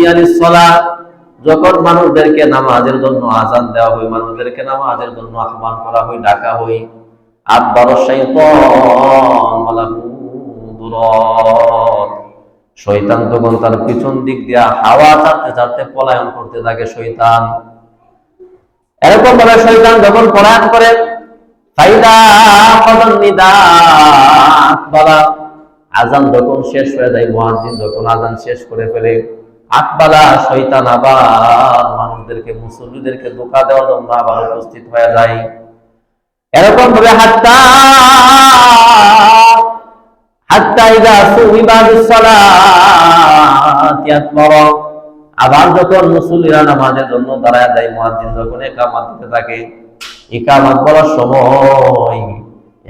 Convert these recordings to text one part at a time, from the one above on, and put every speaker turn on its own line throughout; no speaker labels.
নুদিয়ালিস সালাহ, যখন মানুষদেরকে নামাজের জন্য আযান দেওয়া হয়, মানুষদেরকে নামাজের জন্য আহ্বান করা হয়, ডাকা হয়, আদবারা শাইতান ওয়া লাহু দুরাত, শয়তান তখন তার পিছন দিক দিয়া হাওয়া চাটতে চাটতে পলায়ন করতে থাকে শয়তান। এরকম ভাবে শয়তান যখন পলায়ন করে, ফাইদা কদান নিদা আকবালা, আযান যখন শেষ হয়ে যায়, মুয়াজ্জিন যখন আযান শেষ করে ফেলে, আকবালা, শয়তান আবার মানুষদেরকে, মুসল্লিদেরকে ধোঁকা দেওয়ার জন্য আবার উপস্থিত হয়ে যায়। এরকম ভাবে হাত্তা হাত্তা ইযা সুবিবা বিস-সালাতি আকবারা, আবার যখন মুসল্লিরা নামাজের জন্য দাঁড়ায় যায়, মুয়াজ্জিন যখন ইকামত দিতে থাকে, ইকামত বলার সময়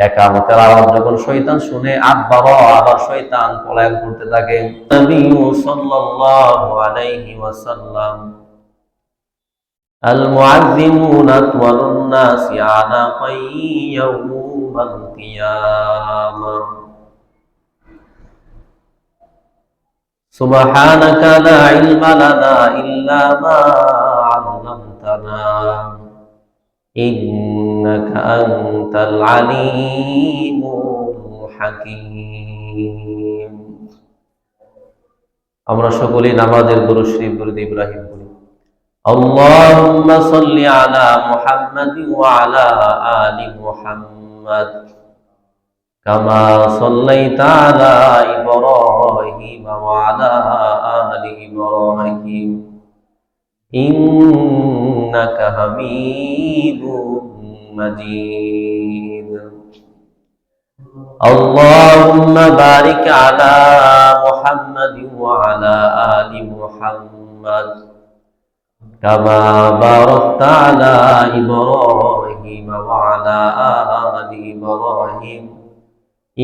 ইকামতের আওয়াজ যখন শয়তান শুনে, আকবারা, আবার শয়তান পলায়ন করতে থাকে। নবী সাল্লাল্লাহু আলাইহি ওয়াসাল্লাম আল মুআজ্জিমুনা আতওয়ালুন নাসি আনাকান ইয়াউমাল কিয়ামাহ সুবহানাকা লা ইলমা লানা ইল্লা মা 'আল্লামতানা ইন্নাকা আনতাল আলীমুল হাকীম। আমরা সকলেই নামাজের দুরূদ শরীফ দুরূদ ইব্রাহিম পড়ি। আল্লাহুম্মা সাল্লি আলা মুহাম্মাদিন ওয়া আলা আলি মুহাম্মাদ কামা সাল্লাইতা আলা ইব্রাহিম ওয়া আলা আলি ইব্রাহিম ইন্নাকা হামিদুম মাজিদ। আল্লাহুম্মা বারিক আলা মুহাম্মাদিন ওয়া আলা আলি মুহাম্মাদ কামা বারাকতা আলা ইব্রাহিম ওয়া আলা আলি ইব্রাহিম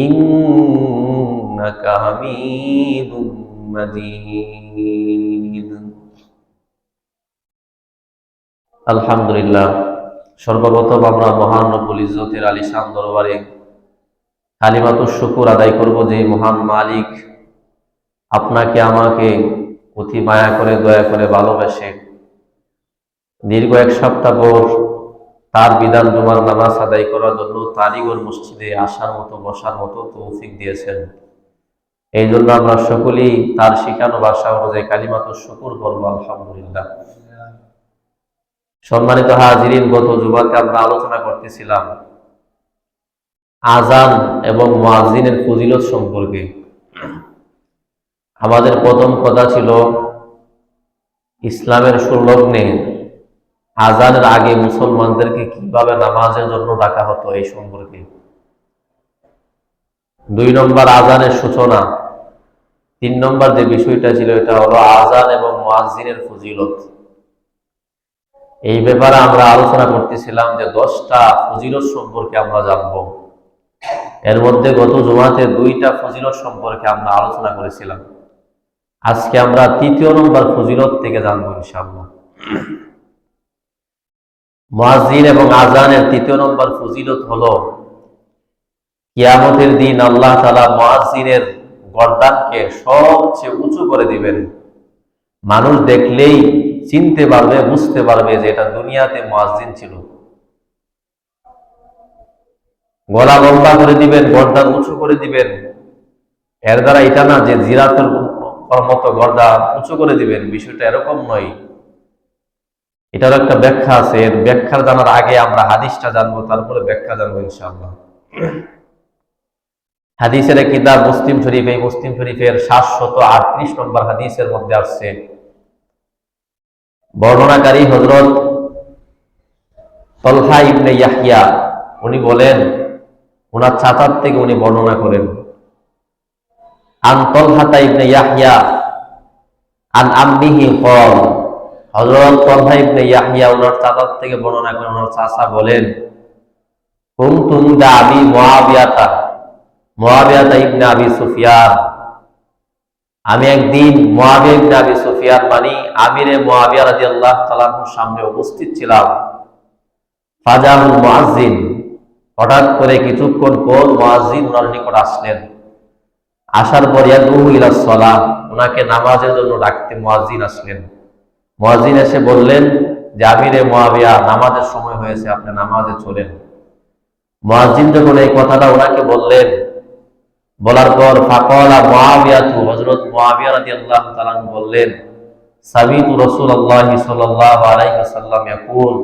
ইন্নাকা হামিদুম মাজিদ। আলহামদুলিল্লাহ, সর্বপ্রথম আমরা মহান রব্বুল ইজ্জতের আলিশান দরবারে কালিমাতুশ শুকর আদায় করব যে মহান মালিক আপনাকে আমাকে অতি মায়া করে, দয়া করে, ভালোবেসে দীর্ঘ এক সপ্তাহ পর তার বিধান জুমার নামাজ আদায় করার জন্য তারিগর মসজিদে আসার মতো, বসার মতো তৌফিক দিয়েছেন। এই জন্য আমরা সকলেই তার শিখানো ভাষা অনুযায়ী কালিমাতুশ শুকর করব আলহামদুলিল্লাহ। সম্মানিত হাজিরিন, গত জুমাতে আমরা আলোচনা করতেছিলাম আযান এবং মুয়াজ্জিনের ফজিলত সম্পর্কে। আমাদের প্রথম কথা ছিল ইসলামের সংলগ্নে আযানের আগে মুসলমানদেরকে কিভাবে নামাজের জন্য ডাকা হতো এই সম্পর্কে। 2 নম্বর আযানের সূচনা। 3 নম্বর যে বিষয়টা ছিল এটা হলো আযান এবং মুয়াজ্জিনের ফজিলত। এই ব্যাপারে আমরা আলোচনা করতেছিলাম যে 10টা ফজিলত সম্পর্কে আমরা জানব। এর মধ্যে গত জুমাতে 2টা ফজিলত সম্পর্কে আমরা আলোচনা করেছিলাম। আজকে আমরা 3য় নম্বর ফজিলত থেকে জানবো ইনশাআল্লাহ। মুয়াজ্জিন এবং আযানের 3য় নম্বর ফজিলত হলো কিয়ামতের দিন আল্লাহ তাআলা মুয়াজ্জিনের গর্দানকে সবচেয়ে উঁচু করে দিবেন। মানুষ দেখলেই চিনতে পারবে, বুঝতে পারবে যে এটা দুনিয়াতে মুয়াজ্জিন ছিল। গলা লম্বা করে দিবেন, গর্দান উঁচু করে দিবেন। এর দ্বারা এটা না যে জিরাফের মতো গর্দান উঁচু করে দিবেন, বিষয়টা এরকম নয়। এটার একটা ব্যাখ্যা আছে। এর ব্যাখ্যা জানার আগে আমরা হাদিসটা জানবো, তারপরে ব্যাখ্যা জানবো ইনশাআল্লাহ। হাদিসের কিতাব মুসলিম শরীফ, এই মুসলিম শরীফের 738 নম্বর হাদিসের মধ্যে আসছে, বর্ণনাকারী হযরত তালহা ইবনে ইয়াহইয়া, উনি বলেন, ওনার চাচার থেকে উনি বর্ণনা করেন, আন তালহা ইবনে ইয়াহইয়া আন আম্মিহি ক্বাল, হযরত তালহা ইবনে ইয়াহইয়া ওনার চাচার থেকে বর্ণনা করেন, ওনার চাচা বলেন, কুনতু ইনদা আবি মুআবিয়াতা ইবনে আবি সুফিয়ান, আমি একদিন মুআবিয়া ইবনে আবি সুফিয়ান মানে আমিরে মুআবিয়া রাদিয়াল্লাহু তাআলা আনহুর সামনে উপস্থিত ছিলাম। ফাজাহুল মুয়াজ্জিন, হঠাৎ করে কিছুক্ষণ পর মুয়াজ্জিন ওনার নিকট আসলেন। আসার পর ইয়াদউ ইলা সালাহ, ওনাকে নামাজের জন্য ডাকতে মুয়াজ্জিন আসলেন। মুয়াজ্জিন এসে বললেন যে আমিরে মুয়াবিয়া, নামাজের সময় হয়েছে, আপনি নামাজে চলেন। মুয়াজ্জিন যখন এই কথাটা ওনাকে বললেন, বলার পর ফাকালা মুয়াবিয়াতু, হযরত মুয়াবিয়া রাদিয়াল্লাহু তাআলা বললেন, সামিতু রাসূলুল্লাহি সাল্লাল্লাহু আলাইহি ওয়াসাল্লাম ইয়াকুল,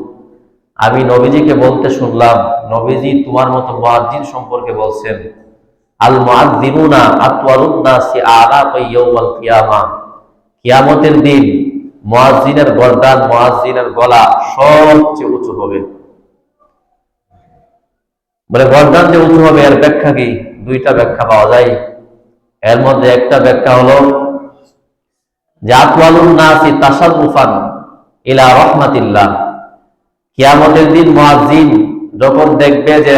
আমি নবীজিকে বলতে শুনলাম, নবীজি তোমার মতো মুয়াজ্জিন সম্পর্কে বলছেন, আল মুআজ্জিনুনা আতওয়ালুন নাসি আ'নাকা ইয়াউমাল কিয়ামাহ, কিয়ামতের দিন মুয়াজ্জিনের গর্দান, মুয়াজ্জিনের গলা সবচেয়ে উঁচু হবে। বলে গর্দান যে উঁচু হবে এর ব্যাখ্যা কি? দুইটা ব্যাখ্যা পাওয়া যায়। এর মধ্যে একটা ব্যাখ্যা হলো যে আতওয়ালুন নাসি তাশাররুফান ইলা রাহমাতিল্লাহ, কিয়ামতের দিন মুয়াজ্জিন যখন দেখবে যে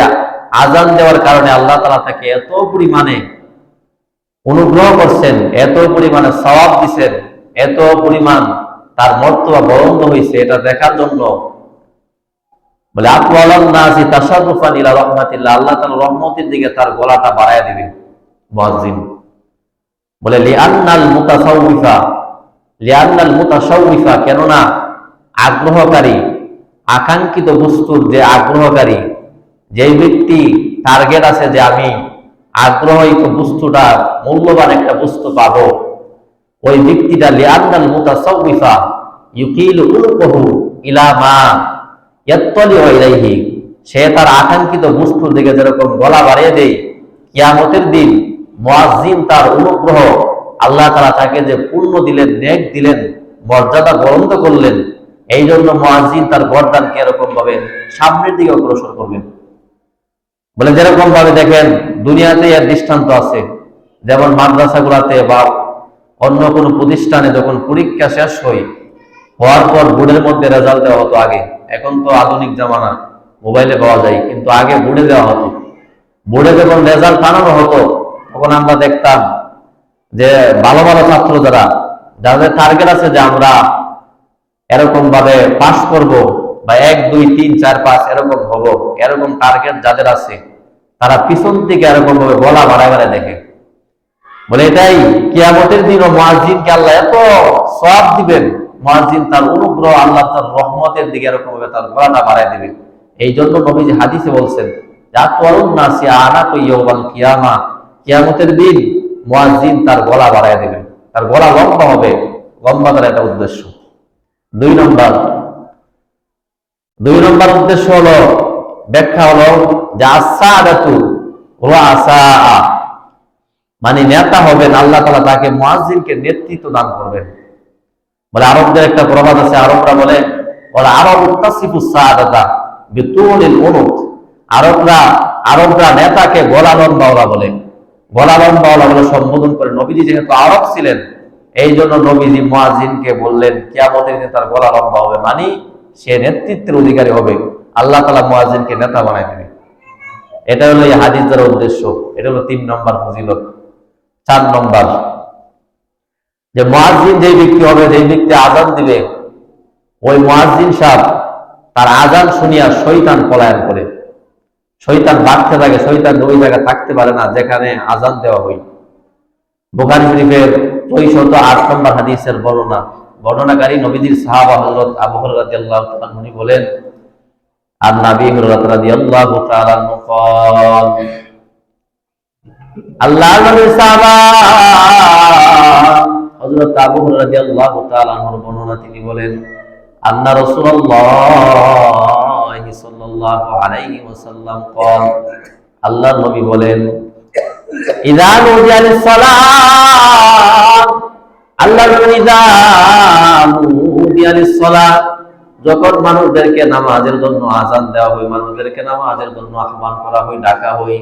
আজান দেওয়ার কারণে আল্লাহ তাআলা তাকে এত পরিমাণে অনুগ্রহ করছেন, এত পরিমাণে সওয়াব দিচ্ছেন, এত পরিমাণ তার মর্তবা বরণ্য হয়েছে, এটা দেখার জন্য বলে আতওয়ালুন নাসি তাশাররুফান ইলা রাহমাতিল্লাহ, আল্লাহ তাআলার রহমতের দিকে তার গলাটা বাড়ায় দিবে মুয়াজ্জিন। বলে লিআন্নাল মুতাশাউফা, কেননা আগ্রহকারী, আকাঙ্ক্ষিত বস্তুর যে আগ্রহকারী, যেই ব্যক্তি টার্গেট আছে যে আমি আগ্রহিত বস্তুটা মূল্যবান একটা বস্তু পাবো, ওই ব্যক্তিটা লিআন্নাল মুতাশাউফা ইউকিলু উলকুহু ইলা মা ইয়াত্তালিউ ইলাইহি, সে তার আকাঙ্ক্ষিত বস্তুর দিকে যেরকম গলা বাড়িয়ে দেয়, কিয়ামতের দিন মুয়াজ্জিন তার অনুগ্রহ, আল্লাহ তাআলা তাকে যে পূর্ণ দিলেন, নেক দিলেন, মর্যাদা বরণ্য করলেন, এই জন্য মুয়াজ্জিন তার গর্দানকে এরকম ভাবে সামনের দিকে অগ্রসর করবেন। বলে যেরকম ভাবে দেখেন দুনিয়াতে এর দৃষ্টান্ত আছে, যেমন মাদ্রাসাগুলোতে বা অন্য কোনো প্রতিষ্ঠানে যখন পরীক্ষা শেষ হওয়ার পর বোর্ডের মধ্যে রেজাল্ট দেওয়া হতো আগে, এখন তো আধুনিক জামানা, মোবাইলে পাওয়া যায়, কিন্তু আগে বোর্ডে দেওয়া হতো। বোর্ডে যখন রেজাল্ট টানানো হতো তখন আমরা দেখতাম যে ভালো ভালো ছাত্র যাদের টার্গেট আছে যে আমরা এরকম ভাবে পাস করব বা 1 2 3 4 5 এরকম হব, এরকম টার্গেট যাদের আছে তারা পিছন থেকে এরকম ভাবে গলা বাড়ায় বাড়ায় দেখে। বলে এটাই কিয়ামতের দিন মুয়াজ্জিনকে আল্লাহ এত সওয়াব দিবেন, মুয়াজ্জিন তার অনুগ্রহ, আল্লাহ তার রহমতের দিকে এরকম ভাবে তার গলাটা বাড়ায় দিবে। এই জন্য নবীজি হাদিসে বলছেন আতওয়ালুন নাসি আ'নাকা ইয়াউমাল কিয়ামাহ, কিয়ামতের দিন মুয়াজ্জিন তার গলা বাড়ায় দিবেন, তার গলা লম্বা হবে, লম্বা করার একটা উদ্দেশ্য। দুই নম্বর উদ্দেশ্য হলো, ব্যাখ্যা হলো যে আস-সাআদাতু ওয়া আসা, মানে নেতা হবেন, আল্লাহ তাআলা তাকে মুয়াজ্জিনকে নেতৃত্ব দান করবেন। বলে আরবদের একটা প্রবাদ আছে, আরবরা বলে ওরা আরবু তাসিফুস সাআদাতা বিতুলিল উনুক, আরবরা নেতাকে গলা লম্বাওয়ালা বলে, গলা লম্বাওয়ালা বলে সম্বোধন করে। নবীজি যেহেতু আরব ছিলেন, এই জন্য নবীজি মুয়াজ্জিনকে বললেন কিয়ামতের দিনে তার গলা লম্বা হবে, মানে সে নেতৃত্বের অধিকারী হবে, আল্লাহ তাআলা মুয়াজ্জিনকে নেতা বানায় দিবে। এটা হলো এই হাদিস দ্বারা উদ্দেশ্য। এটা হলো 3 নম্বর ফজিলত। 4 নম্বর, যে মুয়াজ্জিন যেই ব্যক্তি হবে, যেই ব্যক্তি আযান দিবে, ওই মুয়াজ্জিন সাহেব তার আযান শুনিয়া শয়তান পলায়ন করে, শয়তান ভাগতে থাকে, শয়তান ওই জায়গায় থাকতে পারে না যেখানে আযান দেওয়া হয়। বুখারী শরীফের 608 নম্বর হাদিসের বর্ণনাকারী নবীজির সাহাবা হযরত আবু হুরায়রা রাদিয়াল্লাহু তাআলা উনি বলেন, আর নবী হুরায়রা রাদিয়াল্লাহু তাআলা قال, আল্লাহর নবীর সাহাবা হযরত আবু হুরায়রা রাদিয়াল্লাহু তাআলা বর্ণনা, তিনি বলেন আন্না রাসূলুল্লাহ সাল্লাল্লাহু আলাইহি ওয়াসাল্লাম قال, আল্লাহর নবী বলেন ইযা নুদিয়া লিস-সালাত, আল্লাহর নবী ইযা নুদিয়া লিস-সালাত, যখন মানুষদেরকে নামাজের জন্য আযান দেওয়া হয়, মানুষদেরকে নামাজের জন্য আহ্বান করা হয়, ডাকা হয়,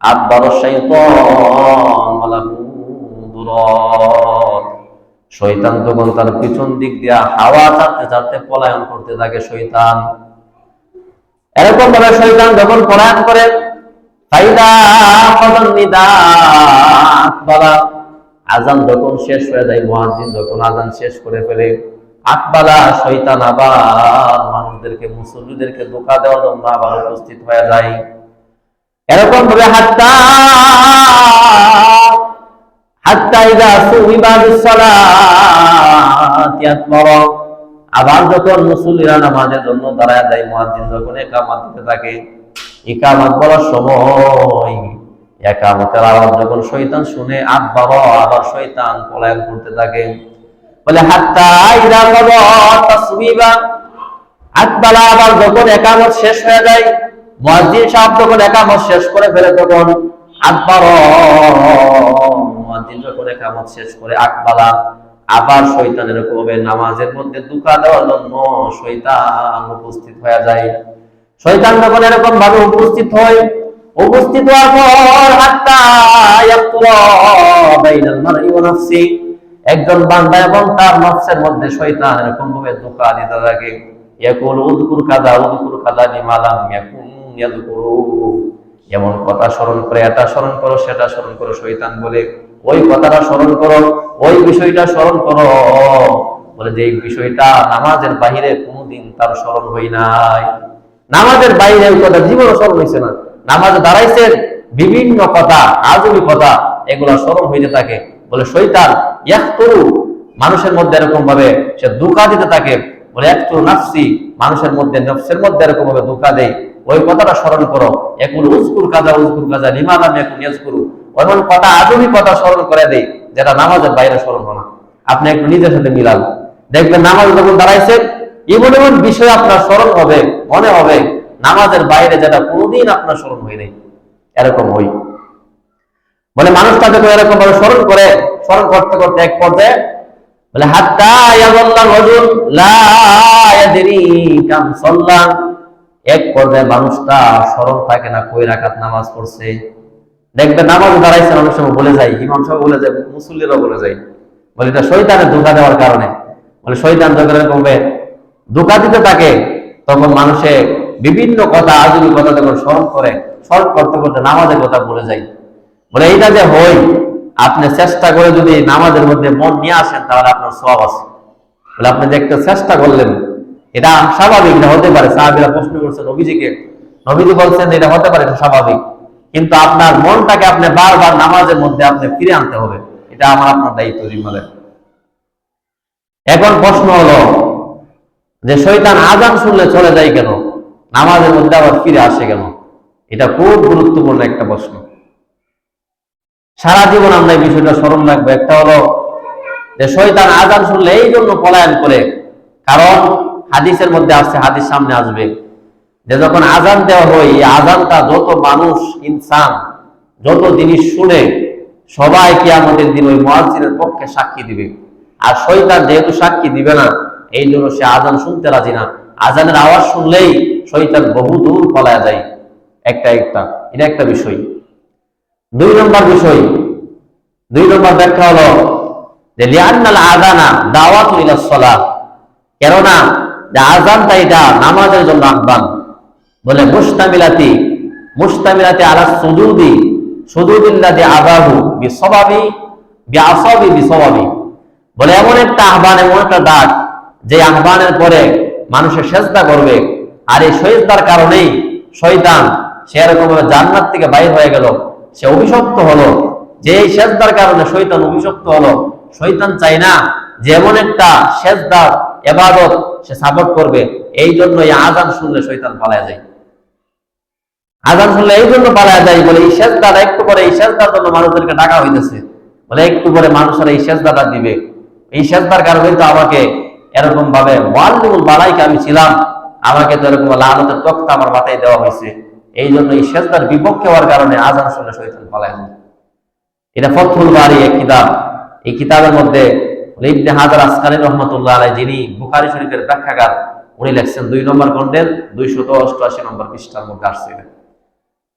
আদবার শাইতান ওয়ালাহু দুরাত, শয়তান তখন তার পিছন দিক দিয়া হাওয়া চাটতে চাটতে পলায়ন করতে থাকে। শয়তান এরকম ভাবে শয়তান যখন পলায়ন করে, ফাইদা কদন নিদা আকবালা, আযান যখন শেষ হয়ে যায়, মুয়াজ্জিন যখন আযান শেষ করে ফেলে, আকবালা, শয়তান আবার মানুষদেরকে, মুসল্লিদেরকে ধোঁকা দেওয়ার জন্য আবার উপস্থিত হয়ে যায়। এরকম ভাবে হাত্তা ইযা সুবিবা বিসসালাতি আকবারা, আবার যখন মুসল্লিরা নামাজের জন্য দাঁড়ায় যায়, মুয়াজ্জিন যখন ইকামত দিতে থাকে, ইকামত বলার সময় ইকামতের আওয়াজ যখন শয়তান শুনে আকবারা, আবার শয়তান পলায়ন করতে থাকে। বলে হাত্তা ইযা কাদা তাসবিবা আকবালা, আবার যখন ইকামত শেষ হয়ে যায়, মুয়াজ্জিন সাহেব যখন ইকামত শেষ করে ফেলে, তখন আকবারা, মুয়াজ্জিন যখন ইকামত শেষ করে আকবালা, আবার শয়তান এরকম ভাবে নামাজের মধ্যে ধোঁকা দেওয়ার জন্য শয়তান উপস্থিত হয়ে যায়। শয়তান যখন এরকম ভাবে উপস্থিত হয়, উপস্থিত হওয়ার পর হাত্তা ইয়াকুলা বাইনাল মারই ওয়া নাফসি, একজন বান্দা এবং তার নফসের মধ্যে শয়তান এরকম ভাবে ধোঁকা দিতে থাকে। ইয়াকুল উযকুর কাযা বিমা লাম ইয়াকুন ইয়াযকুরু, এমন কথা স্মরণ করে, এটা স্মরণ করো, সেটা স্মরণ করো। শয়তান বলে ওই কথাটা স্মরণ করো, ওই বিষয়টা স্মরণ করো, বলে যে এই বিষয়টা নামাজের বাহিরে কোনোদিন তার স্মরণ হই নাই। নামাজের বাইরে ওই কথা জীবনে স্মরণ হয়েছে না। নামাজে দাঁড়াইছেন, বিভিন্ন কথা, আজবি কথা, এগুলা স্মরণ হইতে থাকে। বলে শয়তান ইয়াকতুরু, মানুষের মধ্যে এরকম ভাবে সে ধোঁকা দিতে থাকে। বলে ইয়াকতুরু নাফসি, মানুষের মধ্যে নফসের মধ্যে এরকম ভাবে ধোঁকা দেয়। ওই কথাটা স্মরণ করো। ইয়াকুল উযকুর কাযা লিমা লাম ইয়াকুন ইয়াযকুরু, এমন কথা, আজবি কথা স্মরণ করে দেয় যেটা নামাজের বাইরে স্মরণ হয় না। আপনি একটু নিজের সাথে মিলান, দেখবেন নামাজ যখন দাঁড়াইছেন এমন এমন বিষয় আপনার স্মরণ হবে, মনে হবে নামাজের বাইরে যেটা কোনোদিন আপনার স্মরণ হয় নাই। এরকম হই বলে মানুষটা যখন এরকম ভাবে স্মরণ করে, স্মরণ করতে করতে এক পর্যায়ে বলে হাত্তা ইয়াযাল্লা রাজুল লা ইয়াদরি কাম সাল্লা, এক পর্যায়ে মানুষটা স্মরণ থাকে না কয় রাকাত নামাজ পড়ছে। দেখবেন নামাজ দাঁড়াইছেন, অনেক সময় বলে যায়, ইমাম সাহেব বলে যায়, মুসল্লিরাও বলে যায়। বলে এটা শয়তানের ধোঁকা দেওয়ার কারণে। বলে শয়তান যখন এরকম ধোঁকা দিতে থাকে, তখন মানুষে বিভিন্ন কথা, আজবি কথা যখন স্মরণ করে, স্মরণ করতে করতে নামাজের কথা বলে যায়। বলে এইটা যে হই, আপনি চেষ্টা করে যদি নামাজের মধ্যে মন নিয়ে আসেন, তাহলে আপনার সওয়াব আছে। বলে আপনি যে একটা চেষ্টা করলেন, এটা স্বাভাবিক, এটা হতে পারে। সাহাবীরা প্রশ্ন করছেন নবীজিকে, নবীজি বলছেন এটা হতে পারে, এটা স্বাভাবিক, কিন্তু আপনার মনটাকে আপনি বারবার নামাজের মধ্যে আপনি ফিরে আনতে হবে। এটা আপনার দায়িত্ব জিম্মাদার। এখন প্রশ্ন হলো যে শয়তান আযান শুনলে চলে যায় কেন, নামাজের মধ্যে আবার ফিরে আসে কেন? এটা খুব গুরুত্বপূর্ণ একটা প্রশ্ন। সারা জীবন আমরা এই বিষয়টা স্মরণ রাখবো। একটা হলো যে শয়তান আযান শুনলে এই জন্য পলায়ন করে, কারণ হাদিসের মধ্যে আসছে, হাদিস সামনে আসবে, যে যখন আযান দেওয়া হয়, এই আযানটা যত মানুষ, ইনসান, যত জিনিস শুনে, সবাই কিয়ামতের দিন ওই মুয়াজ্জিনের পক্ষে সাক্ষী দিবে। আর শয়তান যেহেতু সাক্ষী দিবে না, এই জন্য সে আযান শুনতে রাজি না। আযানের আওয়াজ শুনলেই শয়তান বহু দূর পলায় যায়। এটা একটা বিষয়। দুই নম্বর ব্যাখ্যা হলো যে লিআন্নাল আযানা দাওয়াতু ইলাস সালাহ, কেননা যে আযানটা এটা নামাজের জন্য আহ্বান। বলে মুশতামিলাতি আলা সুজুদিল্লাযী আযাহু বিসওয়াবি, বলে এমন একটা আহ্বান, এমন একটা ডাক, যে আহ্বানের পরে মানুষের সেজদা করবে। আর এই সেজদার কারণেই শয়তান সে এরকম জান্নাত থেকে বাইর হয়ে গেল, সে অভিশপ্ত হলো। যে এই সেজদার কারণে শয়তান অভিশপ্ত হলো, শয়তান চায় না যে এমন একটা সেজদার ইবাদত সে সাপোর্ট করবে। এই জন্য এই আযান শুনলে শয়তান পালায় যায়। আযান শুনলে এই জন্য পালায় যায়, বলে এই সেজদাটা একটু পরে, এই সেজদার জন্য মানুষদেরকে ডাকা হইতেছে, বলে একটু পরে মানুষেরা এই সেজদাটা দিবে। এই সেজদার কারণে তো আমাকে এরকম ভাবে মুআল্লিমুল মালায়েকা আমি ছিলাম, আমাকে তো এরকম লানতের তখতা আমার মাথায় দেওয়া হয়েছে। এই জন্য এই সেজদার বিপক্ষে হওয়ার কারণে আযান শুনলে শয়তান পালায় যায়। এটা ফাতহুল বারী এক কিতাব, এই কিতাবের মধ্যে ইবনে হাজার আসকালী রাহমাতুল্লাহ আলাইহি, যিনি বুখারী শরীফের ব্যাখ্যাকার, উনি লিখছেন 2 নম্বর খণ্ডের 288 নম্বর পৃষ্ঠার মধ্যে আসছে।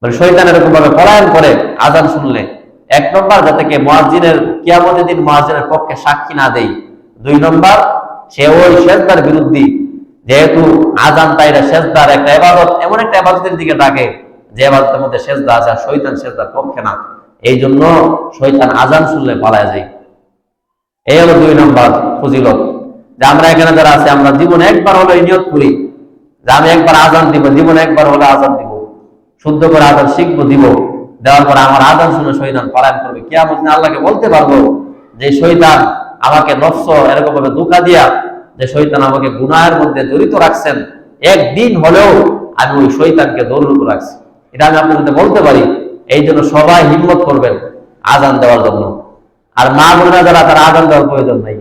মানে শয়তান এরকম ভাবে পলায়ন করে আযান শুনলে। 1 নম্বর, যাতে কে মুয়াজ্জিনের কিয়ামতের দিন মুয়াজ্জিনের পক্ষে সাক্ষী না দেয়। 2 নম্বর, সে ওই সেজদার বিরুদ্ধে, যেহেতু আযানটা এটা সেজদার একটা ইবাদত, এমন একটা ইবাদতের দিকে ডাকে যে ইবাদতের মধ্যে সেজদা আছে, আর শয়তান সেজদার পক্ষে না। এই জন্য শয়তান আযান শুনলে পালায় যায়। এই হলো 2 নম্বর ফজিলত। যে আমরা এখানে যারা আছে, আমরা জীবনে একবার হলো নিয়ত করি যে আমি একবার আযান দিব, জীবনে একবার হলো আযান দিব, শুদ্ধ করে আযান শিখবো, দিব। দেওয়ার পর আমার আযান শুনে শয়তান পলায়ন করবে। কিয়ামত দিন আল্লাহকে বলতে পারবো যে শয়তান আমাকে নফস এরকম ভাবে ধোঁকা দিয়া, যে শয়তান আমাকে গুনাহের মধ্যে জড়িত রাখছেন, একদিন হলেও আমি ওই শয়তানকে দৌড় রাখছি। এটা আমি আপনাদের বলতে পারি। এই জন্য সবাই হিম্মত করবেন আযান দেওয়ার জন্য। আর মা বোনেরা যারা, তারা আযান দেওয়ার প্রয়োজন নাই।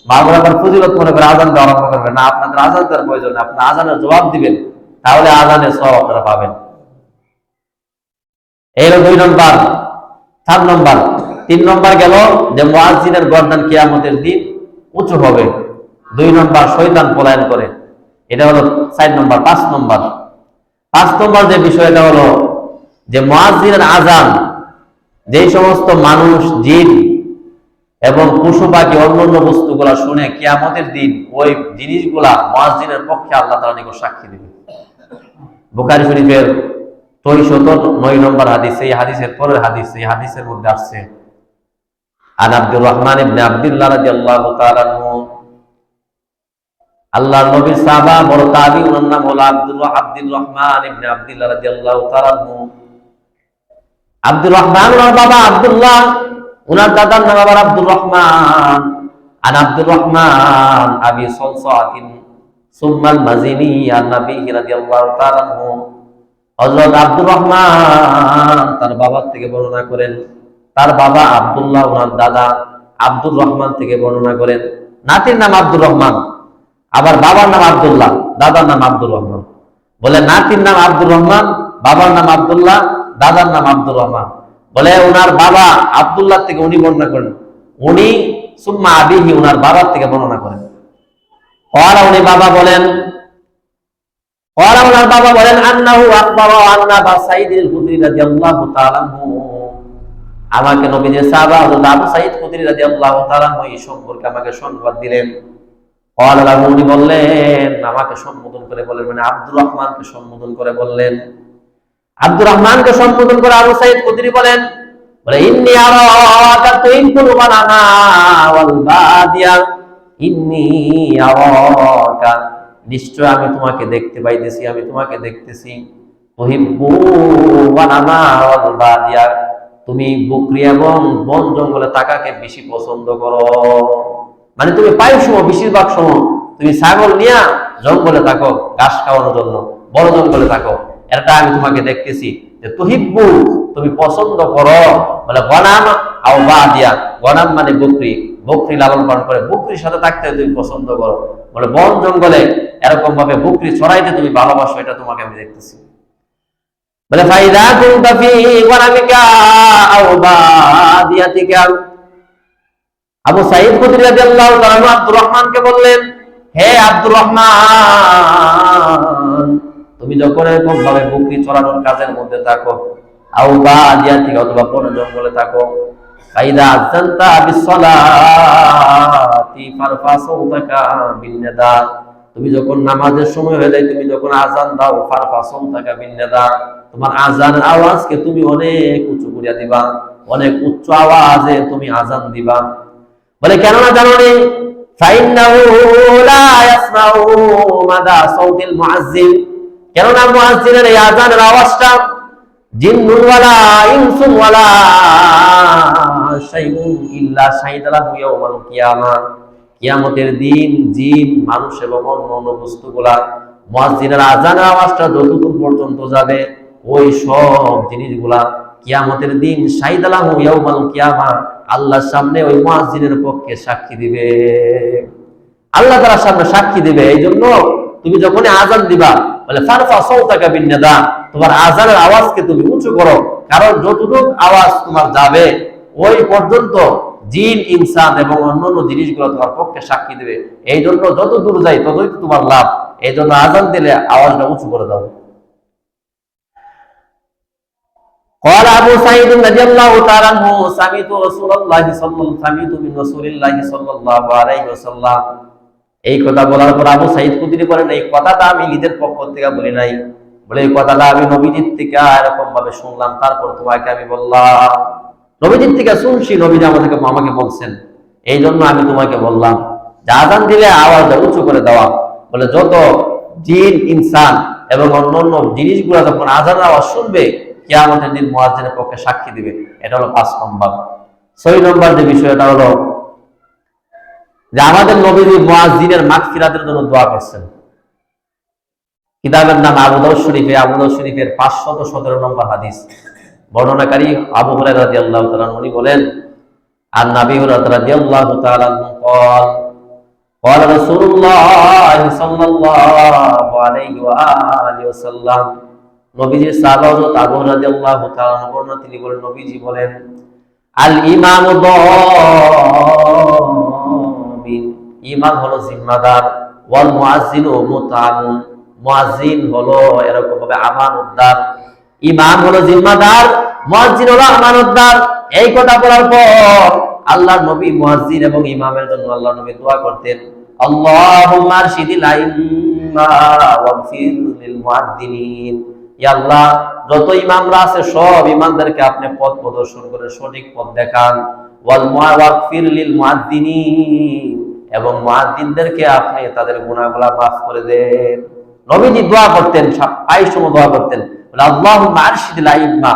মা বোনেরা আবার ফজিলত মনে করে আযান দেওয়া আরম্ভ করবেন না। আপনাদের আযান দেওয়ার প্রয়োজন নেই, আপনার আযানের জবাব দিবেন, তাহলে আযানের সওয়াব আপনারা পাবেন। এই হলো 2 নম্বর। 4 নম্বর, 3 নম্বর গেল যে মুয়াজ্জিনের গর্দান কিয়ামতের দিন উঁচু হবে। 2 নম্বর, শয়তান পলায়ন করে। এটা হলো 4 নম্বর। 5 নম্বর, 5 নম্বর যে বিষয়টা হলো যে মুয়াজ্জিনের আযান যেই সমস্ত মানুষ, জিন এবং পশু পাখি অন্যান্য বস্তুগুলা শুনে কিয়ামতের দিন ওই জিনিসগুলা মুয়াজ্জিনের পক্ষে আল্লাহ তাআলা নিকট সাক্ষী দিবে। বুখারী শরীফের 609 নম্বর হাদিস, এই হাদিসের পরের হাদিস, এই হাদিসের মধ্যে আসছে আন আব্দুর রহমান ইবনে আব্দুল্লাহ রাদিয়াল্লাহু তাআলা আনহু, আল্লাহর নবীর সাহাবা বড় তাবী, ওনার নাম হলো আব্দুর রহমান ইবনে আব্দুল্লাহ রাদিয়াল্লাহু তাআলা আনহু। আব্দুর রহমান ওনার বাবা আব্দুল্লাহ, ওনার দাদার নাম আবার আব্দুর রহমান। আন আব্দুর রহমান আবি সালসাতিন সুম্মাল মাজিনি আন নবী রাদিয়াল্লাহু তাআলা আনহু। হযরত আব্দুর রহমান তার বাবার থেকে বর্ণনা করেন, তার বাবা আব্দুল্লাহ ওনার দাদা আব্দুর রহমান থেকে বর্ণনা করেন। নাতির নাম আব্দুর রহমান, আবার বাবার নাম আব্দুল্লাহ, দাদার নাম আব্দুর রহমান। বলে নাতির নাম আব্দুর রহমান, বাবার নাম আব্দুল্লাহ, দাদার নাম আব্দুর রহমান। বলে ওনার বাবা আব্দুল্লাহ থেকে উনি বর্ণনা করেন, উনি সুম্মা আবিহি ওনার বাবার থেকে বর্ণনা করেন। উনি বাবা বলেন, ওনার বাবা বলেন আন্নাহু আকবারা আন্না আবু সাঈদ আল-খুদরি রাদিয়াল্লাহু তাআলা আনহু, আমাকে নবীজির সাহাবা হযরত আবু সাঈদ খুদরি রাদিয়াল্লাহু তাআলা আনহু এই সম্পর্কে আমাকে সংবাদ দিলেন। উনি বললেন, আমাকে সম্বোধন করে বললেন, মানে আব্দুর রহমানকে সম্বোধন করে বললেন। আব্দুর রহমানকে সম্বোধন করে আবু সাঈদ খুদরি বলে ইন্নী আরাকা তুহিব্বুল গানামা ওয়াল বাদিয়া, ইন্নী আরাকা, নিশ্চয় আমি তোমাকে দেখতে পাইতেছি, আমি তোমাকে দেখতেছি, তুহিব্বুল গানামা ওয়াল বাদিয়া, তুমি বকরি এবং বন জঙ্গলে থাকাকে বেশি পছন্দ করো। মানে তুমি প্রায় সময়, বেশিরভাগ সময় তুমি ছাগল নিয়ে জঙ্গলে থাকো, ঘাস খাওয়ানোর জন্য বড় জঙ্গলে থাকো, এটা আমি তোমাকে দেখতেছি। যে তুহিব্বু, তুমি পছন্দ করো, বলে গনাম আও বাদিয়া, গনাম মানে বকরি, বকরি লালন পালন করে বকরির সাথে থাকতে তুমি পছন্দ করো। বলে বন জঙ্গলে এরকম ভাবে বকরি চড়াইতে তুমি ভালোবাসো, এটা তোমাকে আমি দেখতেছি। বলে ফাইদা কুনতা ফি গনামিকা আও বাদিয়াতিকা, আবু সাঈদ খুদরি রাদিয়াল্লাহু তাআলা আব্দুর রহমানকে বললেন, হে আব্দুর রহমান, তুমি যখন এরকম ভাবে বকরি চড়ানোর কাজের মধ্যে থাকো, আও বাদিয়াতিকা, অথবা বন জঙ্গলে থাকো, ফাইদা আযানতা বিসসালাতি ফারফা সাওতাকা বিন্নিদা, তুমি যখন নামাজের সময় হয়ে যায়, তুমি যখন আযান দাও, ফারফা সাওতাকা বিন্নিদা, তোমার আযানের আওয়াজকে তুমি অনেক উঁচু করিয়া দিবা, অনেক উচ্চ আওয়াজে তুমি আযান দিবা। বলে কেন না জানো নি? ফাইন্নাহু লা ইয়াসমাউ মাদা সাউতিল মুআজ্জিন, কেন না মুআজ্জিনের এই আযানের আওয়াজটা জিন্নুন ওয়ালা ইনসুন ওয়ালা শাইউন ইল্লা শাহিদালাহু ইয়াউমাল কিয়ামা, কিয়ামতের দিন জিন, মানুষ এবং অন্য বস্তুগুলা মুয়াজ্জিনের আযানের আওয়াজটা যতদূর পর্যন্ত যাবে, ওই সব জিনিসগুলা কিয়ামতের দিন শাহিদালাহু ইয়াউমাল কিয়ামা, আল্লাহর সামনে ওই মুয়াজ্জিনের পক্ষে সাক্ষী দিবে, আল্লাহ তাআলার সামনে সাক্ষী দিবে। এই জন্য তুমি যখন আযান দিবা, বলে ফারফা সাওতাকা বিন্নিদা, তোমার আযানের আওয়াজকে তুমি উঁচু করো, কারণ যতটুকু আওয়াজ তোমার যাবে ওই পর্যন্ত জিন, ইনসান এবং অন্যান্য জিনিসগুলো তোমার পক্ষে সাক্ষী দিবে। এই জন্য যত দূর যাই ততই তোমার লাভ। এই জন্য আযান দিলে আওয়াজটা উঁচু করে দাও। قال أبو سعيد رضي الله تعالى عنه سمعت من رسول الله صلى الله عليه وسلم, এই কথা বলার পর আবু সাঈদ খুদরি বলেন, এই কথাটা আমি নিজের পক্ষ থেকে বলি নাই, বলে এই কথাটা আমি নবীজির থেকে এরকম ভাবে শুনলাম, তারপর তোমাকে আমি বললাম। নবীজির থেকে শুনছি, নবীজি আমাকে বলছেন, এই জন্য আমি তোমাকে বললাম যে আযান দিলে আওয়াজটা উঁচু করে দেওয়া। বলে যত জিন, ইনসান এবং অন্যান্য জিনিসগুলো যখন আযানের আওয়াজ শুনবে, কিয়ামতের দিন মুয়াজ্জিনের পক্ষে সাক্ষী দিবে। এটা হলো 5 নম্বর। 6 নম্বর যে বিষয়টা হলো যে আমাদের নবীজি মুয়াজ্জিনের মাগফিরাতের জন্য দোয়া করছেন। কিতাবের নাম আবু দাউদ শরীফে, আবু দাউদ শরীফের 517 নম্বর হাদিস। বর্ণনাকারী আবু হুরায়রা রাদিয়াল্লাহু তাআলা উনি বলেন, আন নবী রাদিয়াল্লাহু তাআলা قال قال رسول الله صلى الله عليه واله وسلم, নবীজির সাহাবা হযরত আবু হুরায়রা রাদিয়াল্লাহু তাআলা বর্ণনা তিনি বলেন, নবীজি বলেন, আল ইমামু দামিন, ইমাম হলো জিম্মাদার, ওয়াল মুয়াজ্জিনু মুতাআমুন, মুয়াজ্জিন হলো এরকম ভাবে আমানতদার। ইমাম হলো জিম্মাদার, মুয়াজ্জিন হলো আমানতদার। এই কথা বলার পর আল্লাহর নবী মুয়াজ্জিন এবং ইমামের জন্য আল্লাহর নবী দোয়া করতেন, আল্লাহুম্মা আরশিদিল আইম্মা ওয়াগফির লিল মুয়াদ্দিনিন, ইয়া আল্লাহ যত ইমামরা আছে সব ইমামদেরকে আপনি পথ প্রদর্শন করে সঠিক পথ দেখান, ওয়াল ওয়াগফির লিল মুয়াদ্দিনিন, এবং মুয়াদ্দিনদেরকে আপনি তাদের গুনাহগুলো মাফ করে দেন। নবীজি দোয়া করতেন, প্রায় সময় দোয়া করতেন, আল্লাহুম্মা আরশিদিল আইম্মা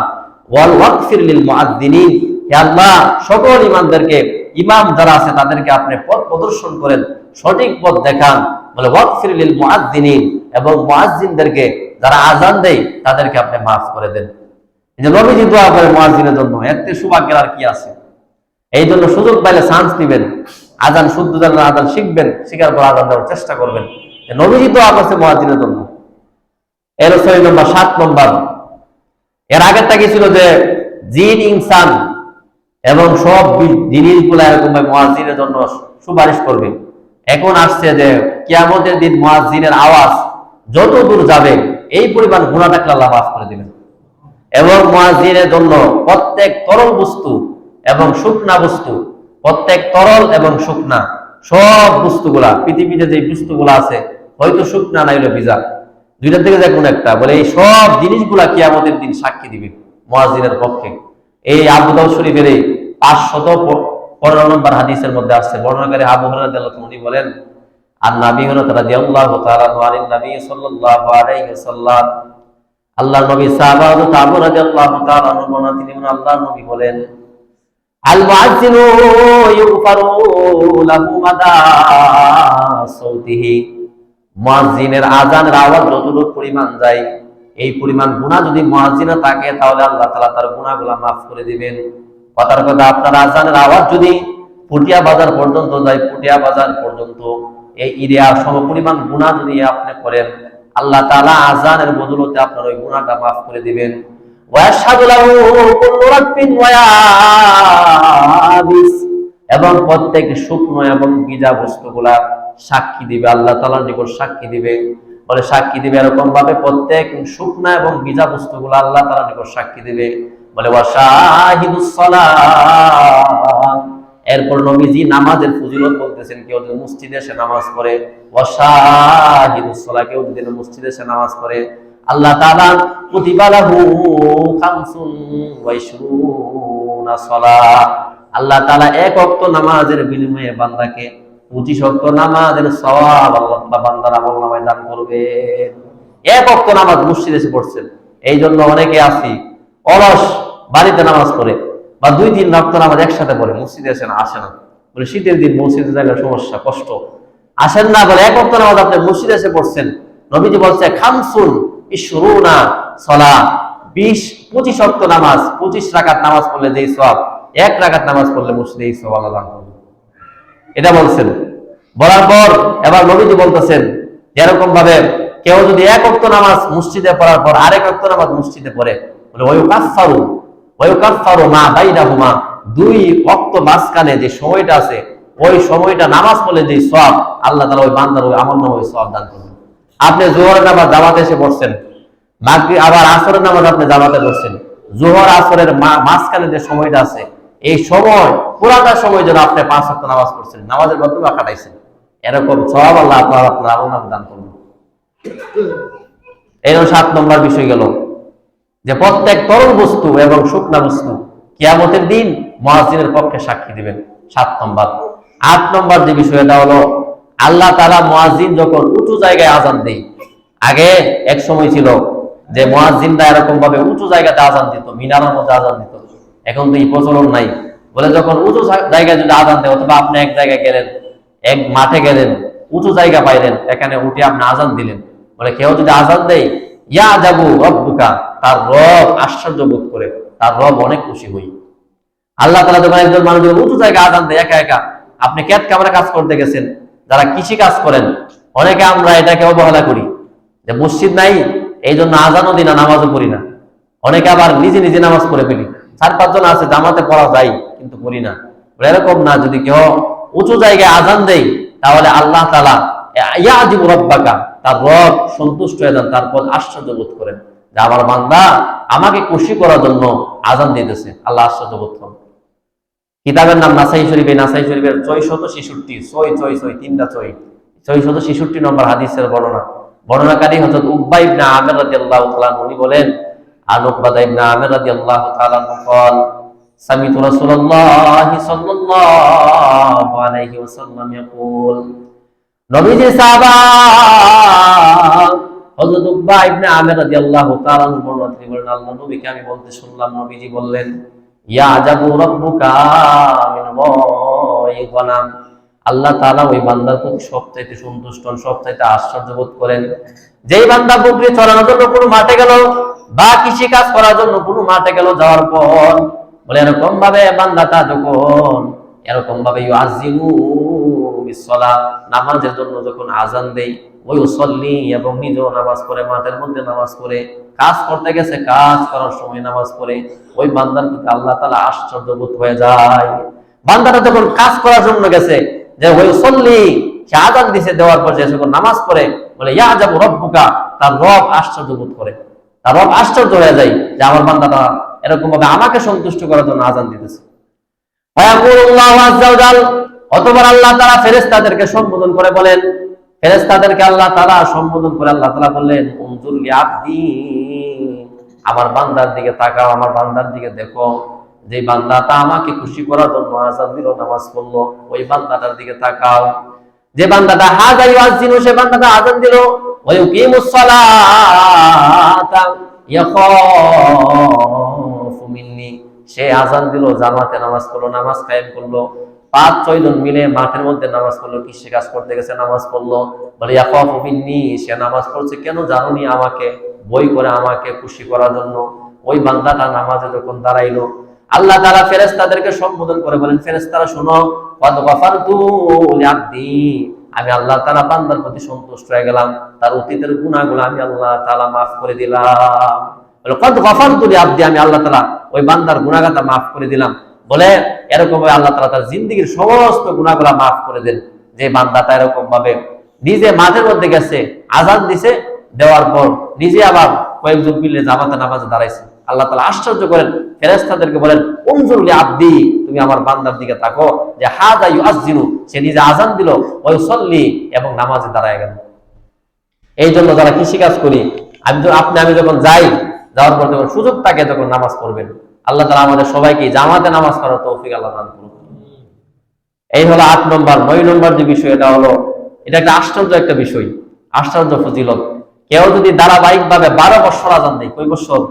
ওয়াল ওয়াগফির লিল মুয়াদ্দিনিন, হে আল্লাহ সকল ইমামদেরকে, ইমাম যারা আছে তাদেরকে আপনি পথ প্রদর্শন করেন, সঠিক পথ দেখান। বলে ওয়াগফির লিল মুয়াদ্দিনিন, এবং মুয়াজ্জিনদেরকে যারা আযান দেয় তাদেরকে আপনি মাফ করে দেন। এই যে নবীজি দোয়া করে মুয়াজ্জিনের জন্য, এর থেকে সৌভাগ্যের আর কি আছে? এই জন্য সুযোগ পাইলে চান্স দিবেন, আযান শুদ্ধ জানলে আযান শিখবেন, শিখার পর আযান দেওয়ার চেষ্টা করবেন। নবীজি দোয়া করছে মুয়াজ্জিনের জন্য। এর 6 নম্বর। 7 নম্বর, এর আগেরটা কি ছিল যে জিন ইনসান এবং সব জিনিসগুলো এরকম মুয়াজ্জিনের জন্য সুপারিশ করবে। এখন আসছে যে কিয়ামতের দিন মুয়াজ্জিনের আওয়াজ যত দূর যাবে এই পরিমাণ গুনাহ থাকলে আল্লাহ মাফ করে দিবেন। এবং মুয়াজ্জিনের জন্য প্রত্যেক তরল বস্তু এবং শুকনা বস্তু, প্রত্যেক তরল এবং শুকনা সব বস্তুগুলা, পৃথিবীতে যে বস্তুগুলা আছে হয়তো শুকনা না হইলো ভিজা, দুইটার থেকে যে কোনো একটা, বলে এই সব জিনিসগুলা কিয়ামতের দিন সাক্ষী দিবে মুয়াজ্জিনের পক্ষে। এই আবু দাউদ শরীফের এই 515 নম্বর হাদিসের মধ্যে আসছে। বর্ণনাকারী আবু হুরায়রা রাদিয়াল্লাহু তাআলা উনি বলেন, আন নবী রাদিয়াল্লাহু তাআলা আন নবী সাল্লাল্লাহু আলাইহি ওয়াসাল্লাম, আল্লাহর নবী সাহাবা হযরত আবু রাদিয়াল্লাহু তাআলা বর্ণনা তিনি আল্লাহর নবী বলেন, আল মুয়াজ্জিনু ইউগফারু লাহু মাদা সাউতিহি, মুয়াজ্জিনের আযানের আওয়াজ যতটুকু পরিমাণ যায় এই পরিমাণ গুনাহ যদি মুয়াজ্জিনে থাকে তাহলে আল্লাহ তাআলা তার গুনাহগুলো মাফ করে দিবেন। কথার কথা, আপনার আযানের আওয়াজ যদি পুটিয়া বাজার পর্যন্ত যায়, পুটিয়া বাজার পর্যন্ত এই এরিয়া সমপরিমাণ গুনাহ যদি আপনি করেন, আল্লাহ তাআলা আযানের বদলতে আপনার ওই গুনাহটা মাফ করে দিবেন। ওয়াশহাদু লাহু কুল্লু রাব্বিন ওয়া ইয়াবিস, এবং প্রত্যেক শুকনো এবং ভিজা বস্তুগুলা সাক্ষী দিবে, আল্লাহ তাআলার নিকট সাক্ষী দিবে। বলে সাক্ষী দিবে এরকম ভাবে প্রত্যেক শুকনা এবং ভিজা বস্তুগুলো আল্লাহ তাআলার নিকট সাক্ষী দিবে। বলে ওয়াশাহিদুস সালাত, এরপর নবীজি নামাজের ফজিলত বলতেছেন, কেউ যদি মসজিদে এসে নামাজ পড়ে, ওয়াশাহিদুস সালাত, কেউ যদি মসজিদে এসে নামাজ পড়ে, আল্লাহ তাআলা কুতিবা লাহু 25 সালাত, আল্লাহ তাআলা এক ওয়াক্ত নামাজের বিনিময়ে বান্দাকে 25 ওয়াক্ত নামাজের সওয়াব আল্লাহ তাআলা বান্দার আমলনামায় দান করবে। এক ওয়াক্ত নামাজ মসজিদে এসে পড়ছেন, এই জন্য অনেকে আছি অলস, বাড়িতে নামাজ পড়ে বা 2-3 ওয়াক্ত নামাজ একসাথে পড়ে, মসজিদে আসে না। বলে শীতের দিন মসজিদে যাওয়ার সমস্যা, কষ্ট, আসেন না। বলে এক ওয়াক্ত নামাজ আপনি মসজিদে এসে পড়ছেন, নবীজি বলছে 25 সালাত, 25 ওয়াক্ত নামাজ, 25 রাকাত নামাজ পড়লে যেই সওয়াব, এক রাকাত নামাজ পড়লে মসজিদে এই সওয়াব আল্লাহ দান করবে। এটা বলছেন। বলার পর এবার নবীজি বলতেছেন এরকম ভাবে কেউ যদি এক ওয়াক্ত নামাজ মসজিদে পড়ার পর আরেক ওয়াক্ত নামাজ মসজিদে পড়ে, বলে ওয়ায়ুকাফফারু মা বাইনাহুমা, 2 ওয়াক্ত মাঝখানে যে সময়টা আছে ওই সময়টা নামাজ পড়লে যে সওয়াব আল্লাহ তাআলা ওই বান্দার ওই আমলনামায় সওয়াব দান করবেন। আপনি যোহরের নামাজ জামাতে এসে পড়ছেন, মাগরিব আবার আসরের নামাজ আপনি জামাতে পড়ছেন, যোহর আসরের মাঝখানে যে সময়টা আছে এই সময় পুরাটা সময় যেন আপনি 5 ওয়াক্ত নামাজ পড়ছেন, নামাজের মাধ্যমে কাটাইছেন, এরকম সওয়াব আল্লাহ আপনার আমলনামায় দান করবেন। এই 7 নম্বর বিষয় গেল যে প্রত্যেক তরল বস্তু এবং শুকনা বস্তু কিয়ামতের দিন মুয়াজ্জিনের পক্ষে সাক্ষী দিবেন। 7 নম্বর। 8 নম্বর যে বিষয়টা হলো আল্লাহ তাআলা মুয়াজ্জিন যখন উঁচু জায়গায় আযান দেয়, আগে এক সময় ছিল যে মুয়াজ্জিনরা এরকম ভাবে উঁচু জায়গাতে আজান দিত, মিনারের মধ্যে আজান দিত। এখন তো এই প্রচলন নাই। বলে যখন উঁচু জায়গায় যদি আজান দেয়, অথবা আপনি এক জায়গায় গেলেন, এক মাঠে গেলেন, উঁচু জায়গা পাইলেন, এখানে উঠে আপনি আজান দিলেন, বলে কেউ যদি আজান দেয়, ইয়া যাবু রব্বুকা, তার রব আশ্চর্য বোধ করে, তার রব অনেক খুশি হই। আল্লাহ তাআলা যখন একজন মানুষ যখন উঁচু জায়গায় আজান দেয় একা একা, আপনি ক্ষেত খামারে কাজ করতে গেছেন, যারা কৃষি কাজ করেন, অনেকে আমরা এটাকে অবহেলা করি যে মসজিদ নাই, এই জন্য আজানও দিই না, নামাজও পড়ি না। অনেকে আবার নিজে নিজে নামাজ পড়ে ফেলি। 4-5 জন আছে জামাতে পড়া যায় কিন্তু পড়ি না। এরকম না, যদি কেউ উঁচু জায়গায় আজান দেয়, তাহলে আল্লাহ তাআলা ইয়াজিবু রাব্বাকা, তার রব সন্তুষ্ট হয়ে যান, তারপর আশ্চর্য বোধ করেন যে আমার বান্দা আমাকে খুশি করার জন্য আজান দিতেছে। আল্লাহ আশ্চর্য বোধ করেন। কিতাবের নাম নাসাই শরীফ। এই নাসাই শরীফের 666 তিনটা 666 নম্বর হাদিসের বর্ণনা। বর্ণনাকারী হযরত উকবা ইবনে আমির রাদিয়াল্লাহু তাআলা উনি বলেন, আন উকবা ইবনে আমির রাদিয়াল্লাহু তাআলা قال سمعت رسول الله صلى الله عليه وسلم يقول, নবীজি সাহাবা হযরত উকবা ইবনে আমির রাদিয়াল্লাহু তাআলা বর্ণনা তিনি বলেন, আল্লাহ নবীকে আমি বলতে শুনলাম, নবীজি বললেন, ইয়া আজাবু রাব্বুকা মিন গনাম, আল্লাহ তাআলা ওই বান্দার প্রতি সবচাইতে সন্তুষ্ট হন, সবচাইতে আশ্চর্য বোধ করেন যেই বান্দা বকরি চড়ানোর জন্য কোনো মাঠে গেল বা কৃষি কাজ করার জন্য কোনো মাঠে গেল, যাওয়ার পর বলে এরকম ভাবে বান্দাটা যখন এরকম ভাবে ইউআযিনু বিসসালাহ, নামাজের জন্য যখন আজান দেই, ওই উসল্লি, এবং নিজেও নামাজ পড়ে, মাঠের মধ্যে নামাজ পড়ে, কাজ করতে গেছে কাজ করার সময় নামাজ পড়ে, ওই বান্দার প্রতি আল্লাহ তাআলা আশ্চর্য বোধ হয়ে যায়। বান্দাটা যখন কাজ করার জন্য গেছে, যে ওই উসল্লি, সে আজান দিছে, দেওয়ার পর যে যখন নামাজ পড়ে, বলে ইয়া যাবু রব্বুকা, তার রব আশ্চর্য বোধ করে, তার রব আশ্চর্য হয়ে যায় যে আমার বান্দাটা এরকম ভাবে আমাকে সন্তুষ্ট করার জন্য আজান দিতেছে। ফায়াকুলুল্লাহু আযজা ওয়া জাল, অতঃপর আল্লাহ তাআলা ফেরেশতাদেরকে সম্বোধন করে বলেন, ফেরেশতাদেরকে আল্লাহ তাআলা সম্বোধন করে আল্লাহ তাআলা বললেন, উনজুর লি আবদি, আমার বান্দার দিকে তাকাও, আমার বান্দার দিকে দেখো, যে বান্দাটা আমাকে খুশি করার জন্য আযান দিল, নামাজ পড়লো, ওই বান্দাটার দিকে তাকাও। যে বান্দাটা হাযা ইউআযিনু, সে বান্দাটা আযান দিল, ওয়া ইউকিমুস সালাতা ইয়াখাফু মিন্নি, সে আযান দিল, জামাতে নামাজ পড়লো, নামাজ কায়েম করলো, 5-6 জন মিলে মাঠের মধ্যে নামাজ পড়লো, কৃষি কাজ করতে গেছে, নামাজ পড়লো, বলে ইয়াখাফু মিন্নি, সে নামাজ পড়ছে কেন জানোনি, আমাকে বই করে, আমাকে খুশি করার জন্য। ওই বান্দাটা নামাজে যখন দাঁড়াইলো, আল্লাহ তাআলা ফেরেশতাদেরকে সম্বোধন করে বলেন, ফেরেশতারা শোনো, ক্বাদ গাফারতু লিআবদি, আমি আল্লাহ তাআলা বান্দার প্রতি সন্তুষ্ট হয়ে গেলাম, তার অতীতের গুনাহগুলো আমি আল্লাহ তাআলা maaf করে দিলাম। বলে ক্বাদ গাফারতু লিআবদি, আমি আল্লাহ তাআলা ওই বান্দার গুনাহগাতা maaf করে দিলাম। বলে এরকম ভাবে আল্লাহ তাআলা তার জিন্দেগীর সমস্ত গুনাহগুলো maaf করে দেন। যে বান্দাটা এরকম ভাবে নিজে মাঠের মধ্যে গেছে, আযান দিছে, দেওয়ার পর নিজে আবার কয়েকজন মিলে জামাতে নামাজে দাঁড়াইছে, আল্লাহ তাআলা আশ্চর্য করেন, ফেরেশতাদেরকে বলেন, উনজুর লি আবদি, তুমি আমার বান্দার দিকে তাকো, যে হাযা ইউআযিনু, সে নিজে আযান দিল, ওয়া ইউসাল্লি, এবং নামাজে দাঁড়ায় গেল। এই জন্য যারা কৃষি কাজ করি, আমি যখন যাই, যাওয়ার পর যখন সুযোগ থাকে, যখন নামাজ পড়বেন, আল্লাহ তাআলা আমাদের সবাইকে জামাতে নামাজ পড়ার তৌফিক আল্লাহ দান করুন। এই হলো 8 নম্বর। 9 নম্বর যে বিষয়, এটা হলো, এটা একটা আশ্চর্য একটা বিষয়, আশ্চর্য ফজিলত। কেউ যদি ধারাবাহিক ভাবে 12 বছর আযান দেয়, কয় বছর?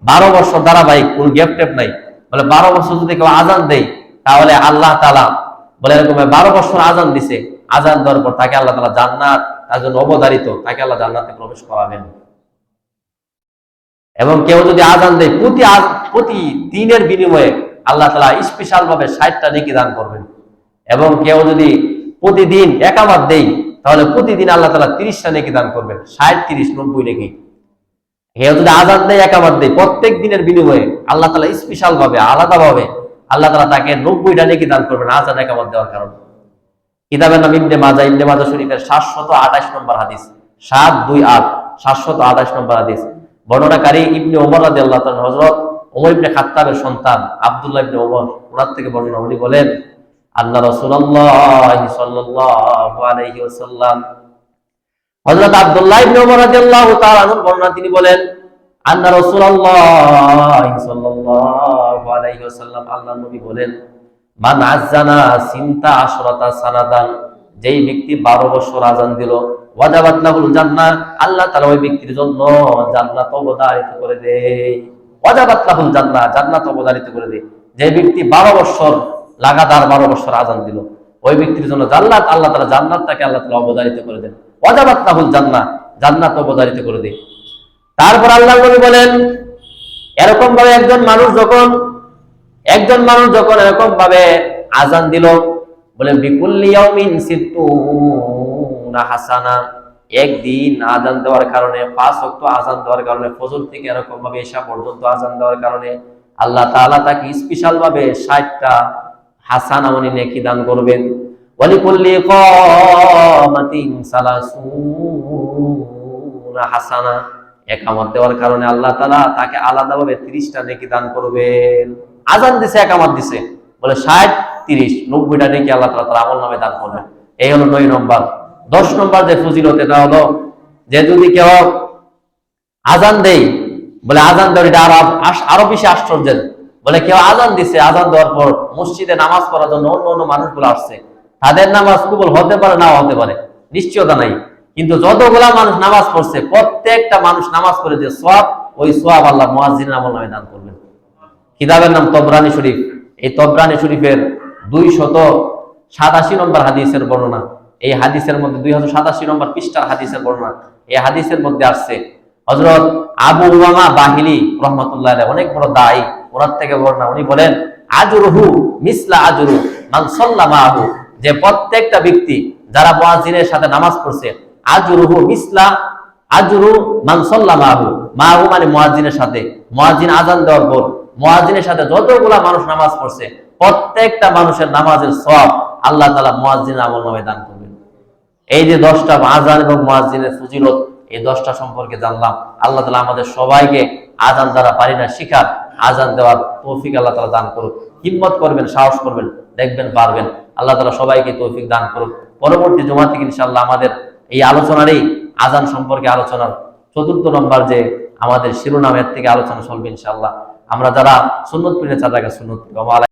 12 বছর ধারাবাহিক, কোন গ্যাপ টেপ নাই, বলে 12 বছর যদি কেউ আযান দেয়, তাহলে আল্লাহ তাআলা বলে এরকম 12 বছর আযান দিছে, আযান দেওয়ার পর তাকে আল্লাহ তাআলা জান্নাত, তার জন্য অবধারিত, তাকে আল্লাহ জান্নাতে প্রবেশ করাবেন। এবং কেউ যদি আযান দেয়, প্রতি দিনের বিনিময়ে আল্লাহ তাআলা স্পেশাল ভাবে 60টা নেকি দান করবেন। এবং কেউ যদি প্রতিদিন একামত দেয়, তাহলে প্রতিদিন আল্লাহ তাআলা 30টা নেকি দান করবেন, 60, 30, 90 নেকি। কেউ যদি আযান দেয়, একামত দেয়, প্রত্যেক দিনের বিনিময়ে আল্লাহ তাআলা স্পেশাল ভাবে, আলাদা ভাবে আল্লাহ তাআলা তাকে 90টা নেকি দান করবেন আযান একামত দেওয়ার কারণে। কিতাবের নাম ইবনে মাজাহ, ইবনে মাজাহ শরীফের 728 নম্বর হাদিস, 728, 728 নম্বর হাদিস। বর্ণনাকারী ইবনে ওমর রাদিয়াল্লাহু তাআলা, হযরত ওমর ইবনে খাত্তাবের সন্তান আব্দুল্লাহ ইবনে ওমর, ওনার থেকে বর্ণনা, উনি বলেন, আল্লাহ রাসূলুল্লাহ সাল্লাল্লাহু আলাইহি ওয়াসাল্লাম, হযরত আব্দুল্লাহ ইবনে ওমর রাদিয়াল্লাহু তাআলা আনহু বর্ণনা, তিনি বলেন, আন্না রাসূলুল্লাহ সাল্লাল্লাহু আলাইহি ওয়াসাল্লাম, আল্লাহর নবী বলেন, মান আযানা সিনতা আশরাতা সানাদান, যেই ব্যক্তি 12 বছর আযান দিল, ওয়াজাবাত লাহুল জান্নাহ, আল্লাহ তাআলা ওই ব্যক্তির জন্য জান্নাত অবধারিত করে দেয়। ওয়াজাবাত লাহুল জান্নাহ, জান্নাত অবধারিত করে দেয়। যে ব্যক্তি 12 বছর লাগাতার 12 বছর আযান দিল, ওই ব্যক্তির জন্য জান্নাত, আল্লাহ তাআলা জান্নাতটাকে আল্লাহ তাআলা অবধারিত করে দেন। ওয়াজাবাত লাহুল জান্নাহ, জান্নাত অবধারিত করে দেয়। তারপর আল্লাহর নবী বলেন, এরকম ভাবে একজন মানুষ যখন এরকম ভাবে আযান দিল, বলেন বিকুল্লি ইয়াউমিন সিত্তুনা হাসানা, একদিন আযান দেওয়ার কারণে, 5 ওয়াক্ত আযান দেওয়ার কারণে, ফজর থেকে এরকম ভাবে ঈশা পর্যন্ত আযান দেওয়ার কারণে আল্লাহ তাআলা তাকে স্পেশাল ভাবে 60টা হাসানা মানে নেকি দান করবেন। ওয়ালিকুল্লি কামাতিন সালাসুনা হাসানা, একামত দেওয়ার কারণে আল্লাহ তাআলা তাকে আলাদাভাবে 30টা নেকি দান করবেন। আযান দিছে, একামত দিছে, বলে 60 30 90টা নেকি আল্লাহ তাআলা তার আমলনামায় দান করবেন। এই হলো 9 নম্বর। 10 নম্বর যে ফজিলত, এটা হলো যে যদি কেউ আযান দেয়, বলে আযান দেওয়ার এটা আরো বেশি আশ্চর্যের। বলে কেউ আযান দিছে, আযান দেওয়ার পর মসজিদে নামাজ পড়ার জন্য অন্য মানুষগুলো আসছে, তাদের নামাজ কবুল হতে পারে, নাও হতে পারে, নিশ্চয়তা নাই। কিন্তু যতগুলা মানুষ নামাজ পড়ছে, প্রত্যেকটা মানুষ নামাজ পড়ে যে সওয়াব, ওই সওয়াব আল্লাহ মুয়াজ্জিনের আমলনামায় দান করবেন। কিতাবের নাম তবরানী শরীফ। এই তবরানী শরীফের 287 নম্বর হাদিসের বর্ণনা। এই হাদিসের মধ্যে 287 নম্বর পৃষ্ঠার হাদিসের বর্ণনা। এই হাদিসের মধ্যে আসছে হযরত আবু উমামা বাহিলি রাহমাতুল্লাহ আলাইহি, অনেক বড় দায়ী, ওনার থেকে বর্ণনা। উনি বলেন, আজরুহু মিসলা আজরু মান সাল্লামাহু, যে প্রত্যেকটা ব্যক্তি যারা মুয়াজ্জিনের সাথে নামাজ পড়ছে, আজরুহু মিসলা আজরু মান সাল্লামাহু, মাহু মানে মুয়াজ্জিনের সাথে, মুয়াজ্জিন আযান দেওয়ার পর মুয়াজ্জিনের সাথে যতগুলা মানুষ নামাজ পড়ছে, প্রত্যেকটা মানুষের নামাজের সওয়াব আল্লাহ তাআলা মুয়াজ্জিনের আমলনামায় দান করবেন। এই যে 10টা আযান এবং মুয়াজ্জিনের ফজিলত, এই 10টা সম্পর্কে জানলাম। আল্লাহ তাআলা আমাদের সবাইকে আযান যারা পারি না শিখার, আযান দেওয়ার তৌফিক আল্লাহ তাআলা দান করুন। হিম্মত করবেন, সাহস করবেন, দেখবেন পারবেন। আল্লাহ তাআলা সবাইকে তৌফিক দান করুন। পরবর্তী জুমা থেকে ইনশাআল্লাহ আমাদের এই আলোচনারই আযান সম্পর্কে আলোচনার 4th নম্বর যে আমাদের শিরোনামের থেকে আলোচনা চলবে ইনশাআল্লাহ। আমরা যারা সুন্নত পীরে চাঁদাকে সুন্নত